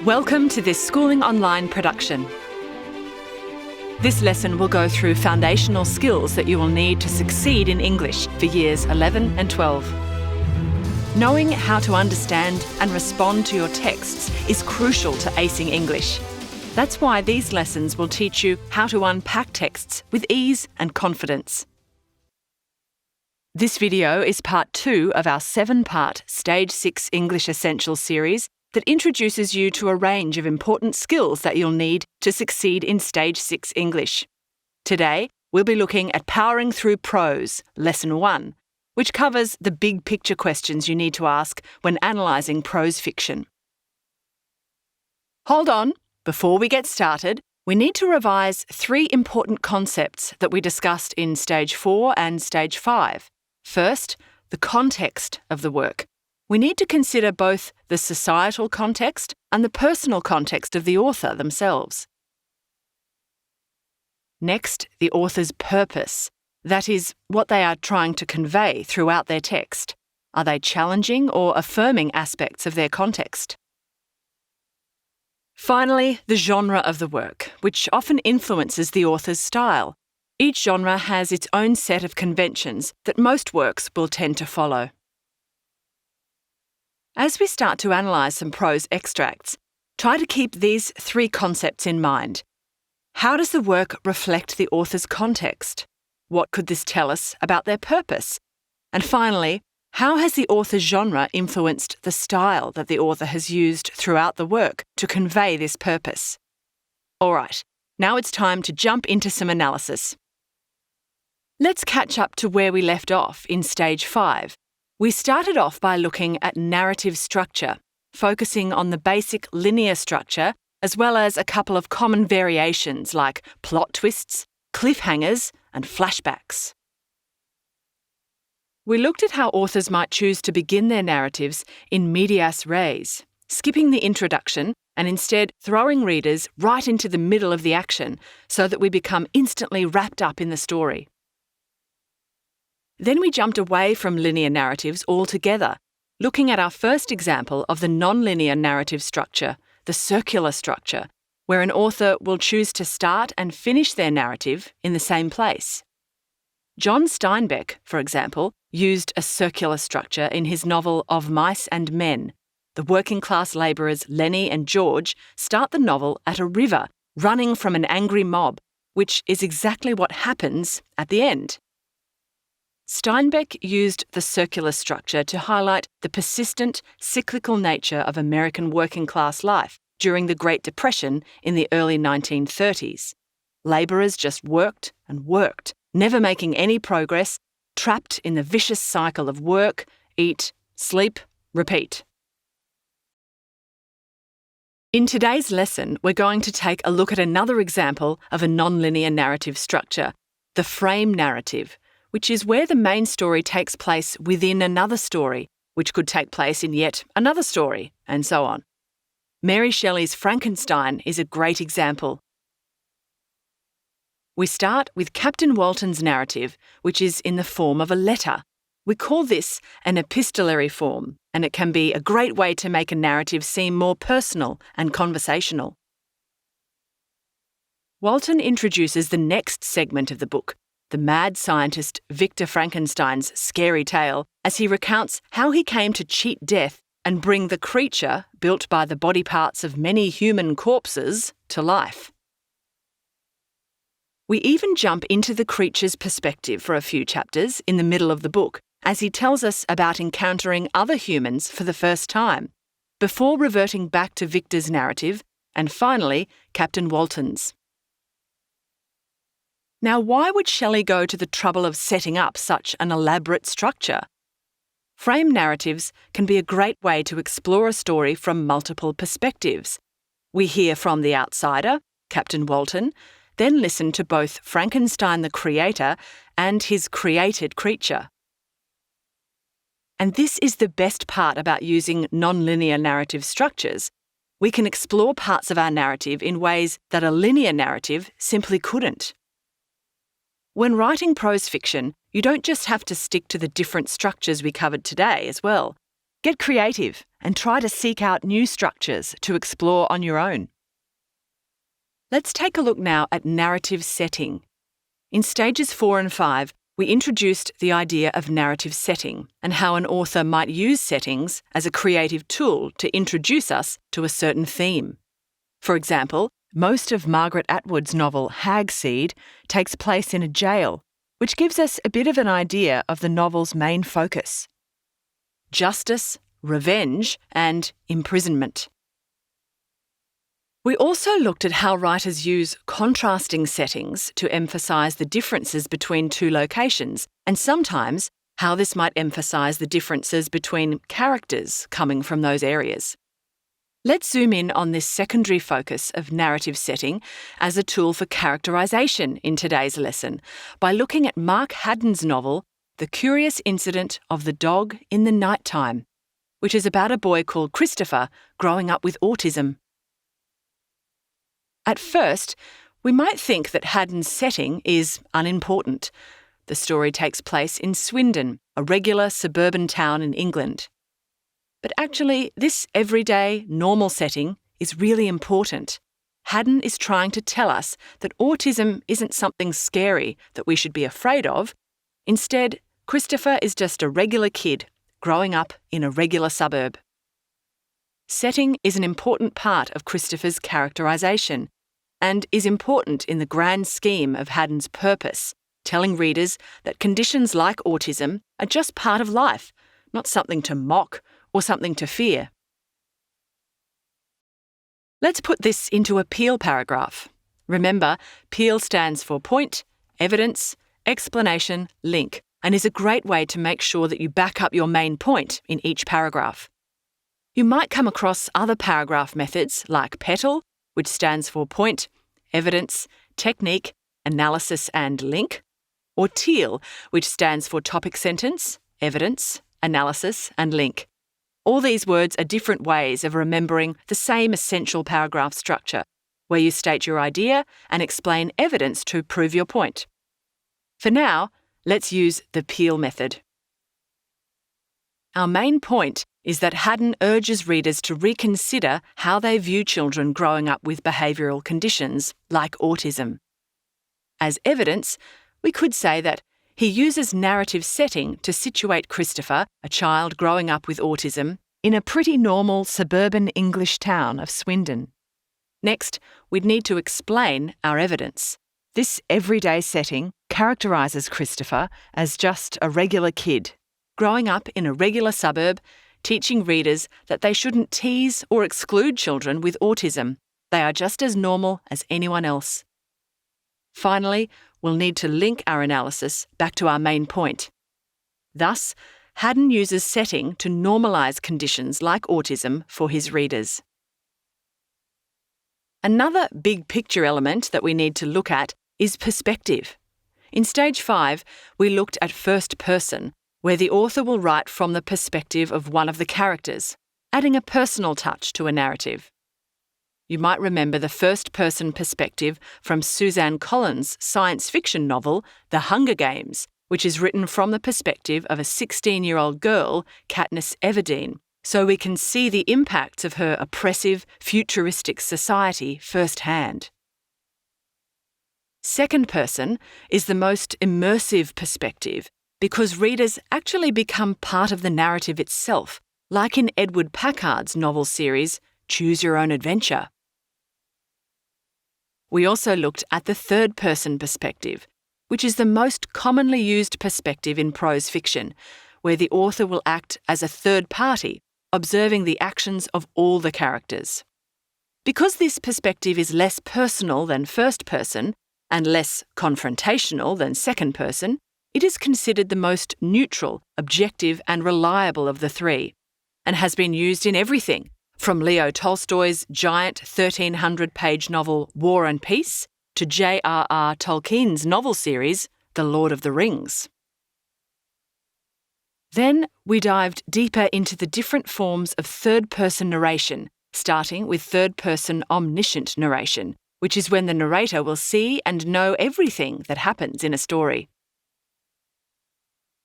Welcome to this Schooling Online production. This lesson will go through foundational skills that you will need to succeed in English for years 11 and 12. Knowing how to understand and respond to your texts is crucial to acing English. That's why these lessons will teach you how to unpack texts with ease and confidence. This video is part 2 of our 7-part Stage 6 English Essentials series that introduces you to a range of important skills that you'll need to succeed in Stage 6 English. Today, we'll be looking at Powering Through Prose, Lesson 1, which covers the big picture questions you need to ask when analysing prose fiction. Hold on, before we get started, we need to revise 3 important concepts that we discussed in Stage 4 and Stage 5. First, the context of the work. We need to consider both the societal context and the personal context of the author themselves. Next, the author's purpose. That is, what they are trying to convey throughout their text. Are they challenging or affirming aspects of their context? Finally, the genre of the work, which often influences the author's style. Each genre has its own set of conventions that most works will tend to follow. As we start to analyse some prose extracts, try to keep these 3 concepts in mind. How does the work reflect the author's context? What could this tell us about their purpose? And finally, how has the author's genre influenced the style that the author has used throughout the work to convey this purpose? All right, now it's time to jump into some analysis. Let's catch up to where we left off in Stage 5. We started off by looking at narrative structure, focusing on the basic linear structure as well as a couple of common variations like plot twists, cliffhangers, and flashbacks. We looked at how authors might choose to begin their narratives in medias res, skipping the introduction and instead throwing readers right into the middle of the action so that we become instantly wrapped up in the story. Then we jumped away from linear narratives altogether, looking at our first example of the non-linear narrative structure, the circular structure, where an author will choose to start and finish their narrative in the same place. John Steinbeck, for example, used a circular structure in his novel Of Mice and Men. The working-class labourers Lenny and George start the novel at a river, running from an angry mob, which is exactly what happens at the end. Steinbeck used the circular structure to highlight the persistent, cyclical nature of American working-class life during the Great Depression in the early 1930s. Labourers just worked and worked, never making any progress, trapped in the vicious cycle of work, eat, sleep, repeat. In today's lesson, we're going to take a look at another example of a non-linear narrative structure, the frame narrative, which is where the main story takes place within another story, which could take place in yet another story, and so on. Mary Shelley's Frankenstein is a great example. We start with Captain Walton's narrative, which is in the form of a letter. We call this an epistolary form, and it can be a great way to make a narrative seem more personal and conversational. Walton introduces the next segment of the book, the mad scientist Victor Frankenstein's scary tale, as he recounts how he came to cheat death and bring the creature, built by the body parts of many human corpses, to life. We even jump into the creature's perspective for a few chapters in the middle of the book, as he tells us about encountering other humans for the first time, before reverting back to Victor's narrative, and finally, Captain Walton's. Now, why would Shelley go to the trouble of setting up such an elaborate structure? Frame narratives can be a great way to explore a story from multiple perspectives. We hear from the outsider, Captain Walton, then listen to both Frankenstein the creator and his created creature. And this is the best part about using non-linear narrative structures. We can explore parts of our narrative in ways that a linear narrative simply couldn't. When writing prose fiction, you don't just have to stick to the different structures we covered today as well. Get creative and try to seek out new structures to explore on your own. Let's take a look now at narrative setting. In stages 4 and 5, we introduced the idea of narrative setting and how an author might use settings as a creative tool to introduce us to a certain theme. For example, most of Margaret Atwood's novel Hagseed takes place in a jail, which gives us a bit of an idea of the novel's main focus: justice, revenge, and imprisonment. We also looked at how writers use contrasting settings to emphasise the differences between two locations, and sometimes how this might emphasise the differences between characters coming from those areas. Let's zoom in on this secondary focus of narrative setting as a tool for characterisation in today's lesson by looking at Mark Haddon's novel, The Curious Incident of the Dog in the Nighttime, which is about a boy called Christopher growing up with autism. At first, we might think that Haddon's setting is unimportant. The story takes place in Swindon, a regular suburban town in England. But actually, this everyday, normal setting is really important. Haddon is trying to tell us that autism isn't something scary that we should be afraid of. Instead, Christopher is just a regular kid growing up in a regular suburb. Setting is an important part of Christopher's characterisation and is important in the grand scheme of Haddon's purpose, telling readers that conditions like autism are just part of life, not something to mock or something to fear. Let's put this into a Peel paragraph. Remember, Peel stands for point, evidence, explanation, link, and is a great way to make sure that you back up your main point in each paragraph. You might come across other paragraph methods like PETAL, which stands for point, evidence, technique, analysis and link, or TEAL, which stands for topic sentence, evidence, analysis and link. All these words are different ways of remembering the same essential paragraph structure, where you state your idea and explain evidence to prove your point. For now, let's use the Peel method. Our main point is that Haddon urges readers to reconsider how they view children growing up with behavioural conditions like autism. As evidence, we could say that he uses narrative setting to situate Christopher, a child growing up with autism, in a pretty normal suburban English town of Swindon. Next, we'd need to explain our evidence. This everyday setting characterises Christopher as just a regular kid, growing up in a regular suburb, teaching readers that they shouldn't tease or exclude children with autism. They are just as normal as anyone else. Finally, we'll need to link our analysis back to our main point. Thus, Haddon uses setting to normalise conditions like autism for his readers. Another big picture element that we need to look at is perspective. In stage 5, we looked at first person, where the author will write from the perspective of one of the characters, adding a personal touch to a narrative. You might remember the first-person perspective from Suzanne Collins' science fiction novel, The Hunger Games, which is written from the perspective of a 16-year-old girl, Katniss Everdeen, so we can see the impacts of her oppressive, futuristic society firsthand. Second person is the most immersive perspective because readers actually become part of the narrative itself, like in Edward Packard's novel series, Choose Your Own Adventure. We also looked at the third-person perspective, which is the most commonly used perspective in prose fiction, where the author will act as a third party, observing the actions of all the characters. Because this perspective is less personal than first person and less confrontational than second person, it is considered the most neutral, objective and reliable of the three, and has been used in everything, from Leo Tolstoy's giant 1,300-page novel War and Peace to J.R.R. Tolkien's novel series The Lord of the Rings. Then we dived deeper into the different forms of third-person narration, starting with third-person omniscient narration, which is when the narrator will see and know everything that happens in a story.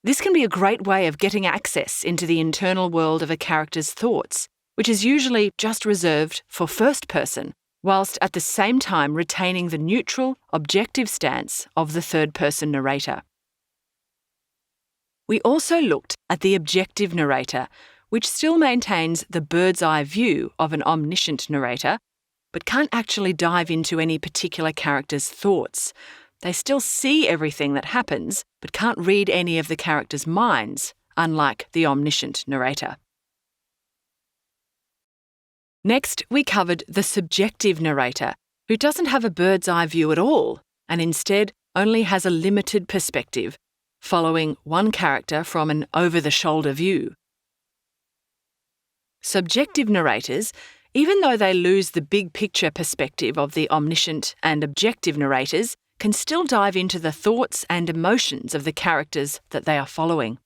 This can be a great way of getting access into the internal world of a character's thoughts, which is usually just reserved for first person, whilst at the same time retaining the neutral, objective stance of the third-person narrator. We also looked at the objective narrator, which still maintains the bird's-eye view of an omniscient narrator, but can't actually dive into any particular character's thoughts. They still see everything that happens, but can't read any of the characters' minds, unlike the omniscient narrator. Next, we covered the subjective narrator, who doesn't have a bird's-eye view at all, and instead only has a limited perspective, following one character from an over-the-shoulder view. Subjective narrators, even though they lose the big-picture perspective of the omniscient and objective narrators, can still dive into the thoughts and emotions of the characters that they are following.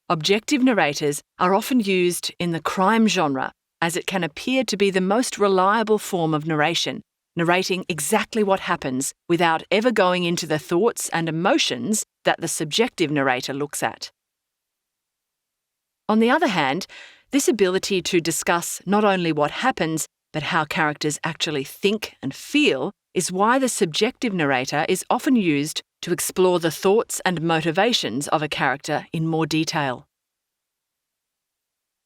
Objective narrators are often used in the crime genre, as it can appear to be the most reliable form of narration, narrating exactly what happens without ever going into the thoughts and emotions that the subjective narrator looks at. On the other hand, this ability to discuss not only what happens, but how characters actually think and feel is why the subjective narrator is often used to explore the thoughts and motivations of a character in more detail.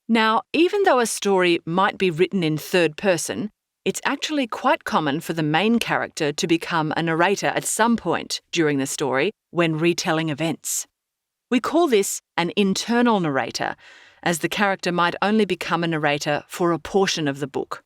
Now, even though a story might be written in third person, it's actually quite common for the main character to become a narrator at some point during the story when retelling events. We call this an internal narrator, as the character might only become a narrator for a portion of the book.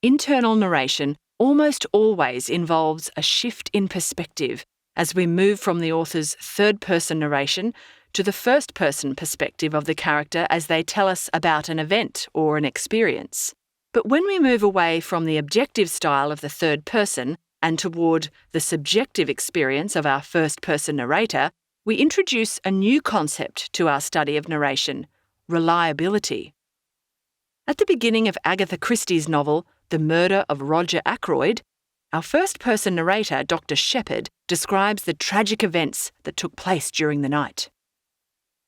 Internal narration almost always involves a shift in perspective as we move from the author's third-person narration to the first-person perspective of the character as they tell us about an event or an experience. But when we move away from the objective style of the third person and toward the subjective experience of our first-person narrator, we introduce a new concept to our study of narration: reliability. At the beginning of Agatha Christie's novel, The Murder of Roger Ackroyd, our first-person narrator, Dr. Shepherd, describes the tragic events that took place during the night.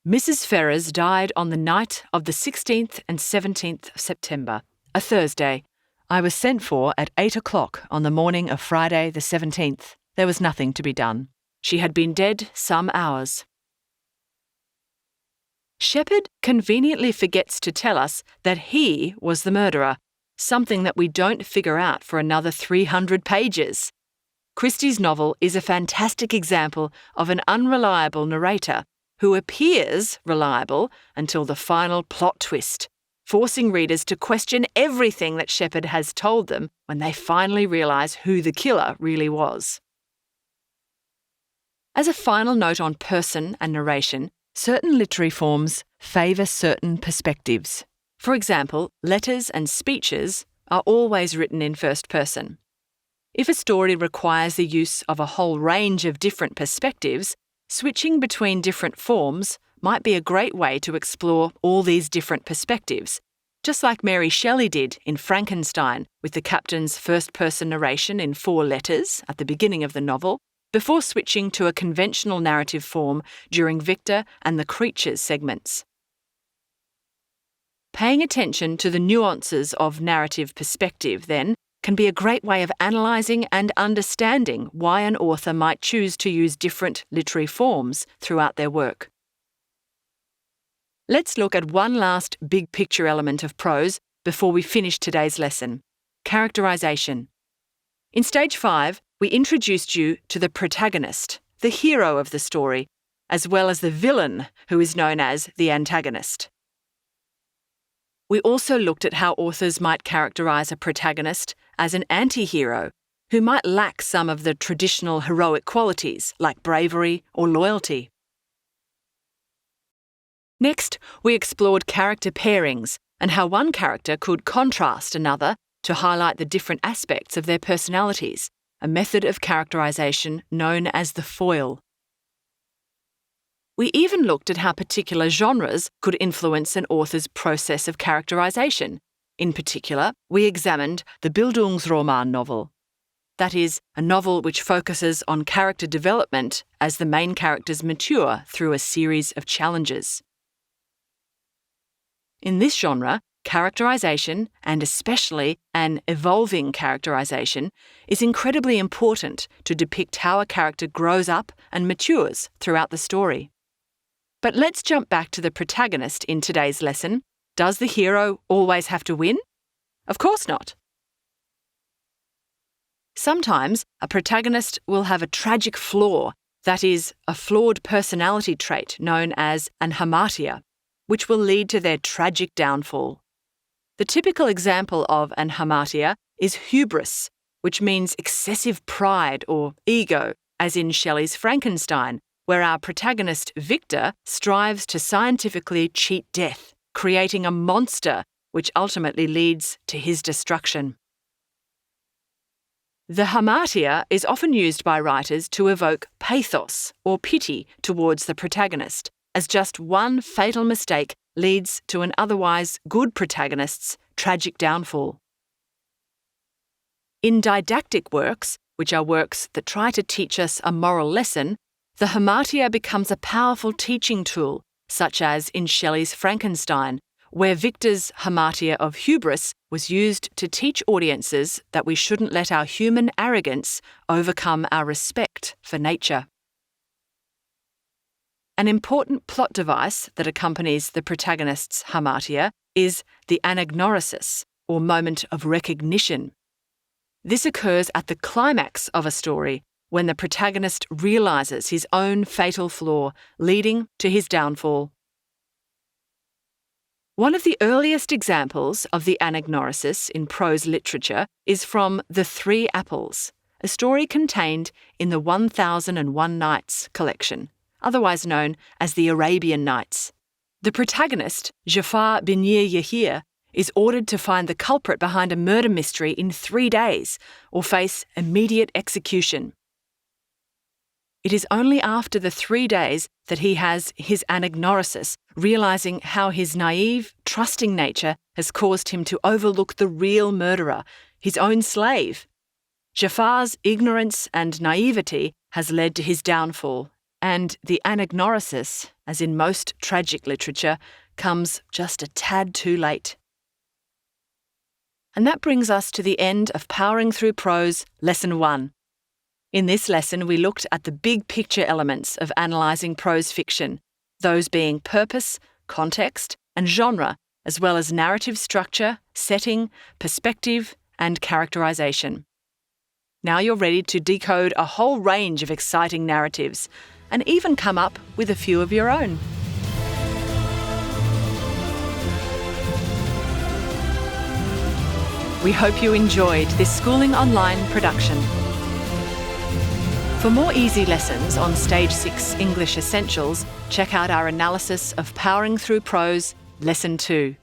Mrs. Ferrers died on the night of the 16th and 17th of September, a Thursday. I was sent for at 8 o'clock on the morning of Friday the 17th. There was nothing to be done. She had been dead some hours. Shepherd conveniently forgets to tell us that he was the murderer, something that we don't figure out for another 300 pages. Christie's novel is a fantastic example of an unreliable narrator who appears reliable until the final plot twist, forcing readers to question everything that Shepherd has told them when they finally realise who the killer really was. As a final note on person and narration, certain literary forms favour certain perspectives. For example, letters and speeches are always written in first person. If a story requires the use of a whole range of different perspectives, switching between different forms might be a great way to explore all these different perspectives, just like Mary Shelley did in Frankenstein with the captain's first-person narration in 4 letters at the beginning of the novel, before switching to a conventional narrative form during Victor and the Creatures segments. Paying attention to the nuances of narrative perspective, then, can be a great way of analysing and understanding why an author might choose to use different literary forms throughout their work. Let's look at one last big picture element of prose before we finish today's lesson: characterisation. In Stage 5, we introduced you to the protagonist, the hero of the story, as well as the villain, who is known as the antagonist. We also looked at how authors might characterise a protagonist as an anti-hero, who might lack some of the traditional heroic qualities like bravery or loyalty. Next, we explored character pairings and how one character could contrast another to highlight the different aspects of their personalities, a method of characterisation known as the foil. We even looked at how particular genres could influence an author's process of characterisation. In particular, we examined the Bildungsroman novel. that is, a novel which focuses on character development as the main characters mature through a series of challenges. In this genre, characterisation, and especially an evolving characterisation, is incredibly important to depict how a character grows up and matures throughout the story. But let's jump back to the protagonist in today's lesson. Does the hero always have to win? Of course not. Sometimes a protagonist will have a tragic flaw, that is, a flawed personality trait known as an hamartia, which will lead to their tragic downfall. The typical example of an hamartia is hubris, which means excessive pride or ego, as in Shelley's Frankenstein, where our protagonist Victor strives to scientifically cheat death, creating a monster which ultimately leads to his destruction. The hamartia is often used by writers to evoke pathos or pity towards the protagonist, as just one fatal mistake leads to an otherwise good protagonist's tragic downfall. In didactic works, which are works that try to teach us a moral lesson, the hamartia becomes a powerful teaching tool, such as in Shelley's Frankenstein, where Victor's hamartia of hubris was used to teach audiences that we shouldn't let our human arrogance overcome our respect for nature. An important plot device that accompanies the protagonist's hamartia is the anagnorisis, or moment of recognition. This occurs at the climax of a story, when the protagonist realises his own fatal flaw, leading to his downfall. One of the earliest examples of the anagnorisis in prose literature is from The Three Apples, a story contained in the 1001 Nights collection, otherwise known as the Arabian Nights. The protagonist, Jafar bin Yahya, is ordered to find the culprit behind a murder mystery in 3 days or face immediate execution. It is only after the 3 days that he has his anagnorisis, realising how his naive, trusting nature has caused him to overlook the real murderer, his own slave. Jafar's ignorance and naivety has led to his downfall, and the anagnorisis, as in most tragic literature, comes just a tad too late. And that brings us to the end of Powering Through Prose, Lesson 1. In this lesson, we looked at the big picture elements of analysing prose fiction, those being purpose, context, and genre, as well as narrative structure, setting, perspective, and characterisation. Now you're ready to decode a whole range of exciting narratives, and even come up with a few of your own. We hope you enjoyed this Schooling Online production. For more easy lessons on Stage 6 English Essentials, check out our analysis of Powering Through Prose, Lesson 2.